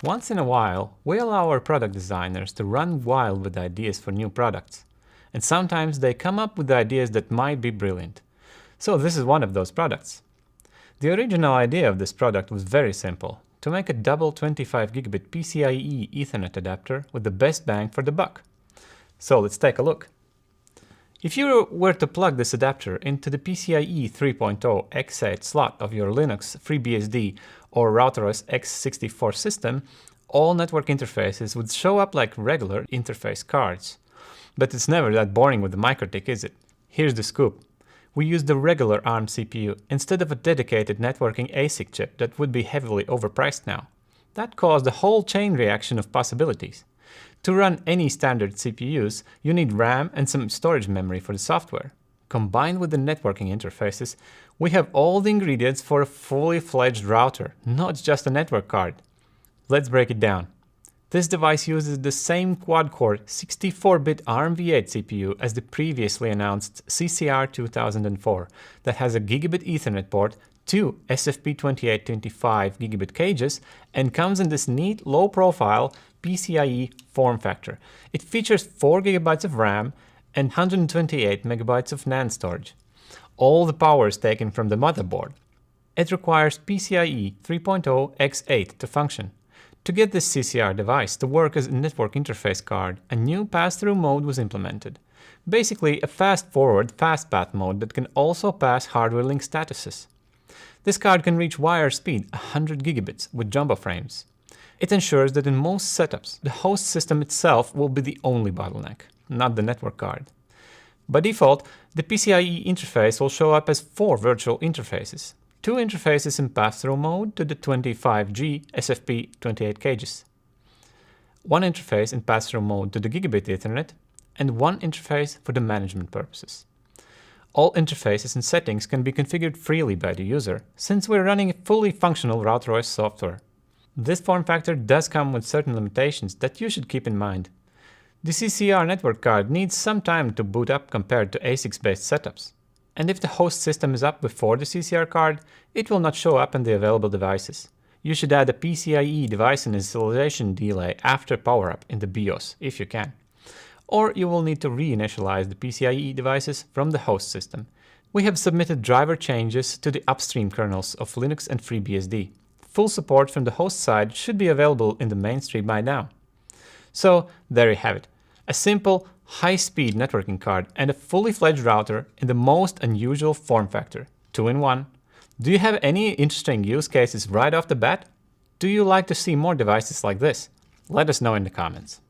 Once in a while, we allow our product designers to run wild with ideas for new products. And sometimes they come up with ideas that might be brilliant. So this is one of those products. The original idea of this product was very simple: to make a double 25 gigabit PCIe Ethernet adapter with the best bang for the buck. So let's take a look. If you were to plug this adapter into the PCIe 3.0 X8 slot of your Linux FreeBSD or RouterOS x64 system, all network interfaces would show up like regular interface cards. But it's never that boring with the MikroTik, is it? Here's the scoop. We used the regular ARM CPU instead of a dedicated networking ASIC chip that would be heavily overpriced now. That caused a whole chain reaction of possibilities. To run any standard CPUs, you need RAM and some storage memory for the software. Combined with the networking interfaces, we have all the ingredients for a fully fledged router, not just a network card. Let's break it down. This device uses the same quad-core 64-bit ARM v8 CPU as the previously announced CCR2004 that has a gigabit Ethernet port, two SFP2825 gigabit cages, and comes in this neat low-profile PCIe form factor. It features 4 GB of RAM and 128 MB of NAND storage. All the power is taken from the motherboard. It requires PCIe 3.0 X8 to function. To get this CCR device to work as a network interface card, a new pass-through mode was implemented. Basically, a fast-forward, fast-path mode that can also pass hardware link statuses. This card can reach wire speed 100 gigabits with jumbo frames. It ensures that in most setups, the host system itself will be the only bottleneck, not the network card. By default, the PCIe interface will show up as 4 virtual interfaces. 2 interfaces in pass-through mode to the 25G SFP28 cages, 1 interface in pass-through mode to the gigabit Ethernet, and 1 interface for the management purposes. All interfaces and settings can be configured freely by the user, since we're running a fully functional RouterOS software. This form factor does come with certain limitations that you should keep in mind. The CCR network card needs some time to boot up compared to ASICs-based setups. And if the host system is up before the CCR card, it will not show up in the available devices. You should add a PCIe device initialization delay after power-up in the BIOS, if you can. Or you will need to reinitialize the PCIe devices from the host system. We have submitted driver changes to the upstream kernels of Linux and FreeBSD. Full support from the host side should be available in the mainstream by now. So there you have it. A simple, high-speed networking card and a fully fledged router in the most unusual form factor, 2 in 1. Do you have any interesting use cases right off the bat? Do you like to see more devices like this? Let us know in the comments.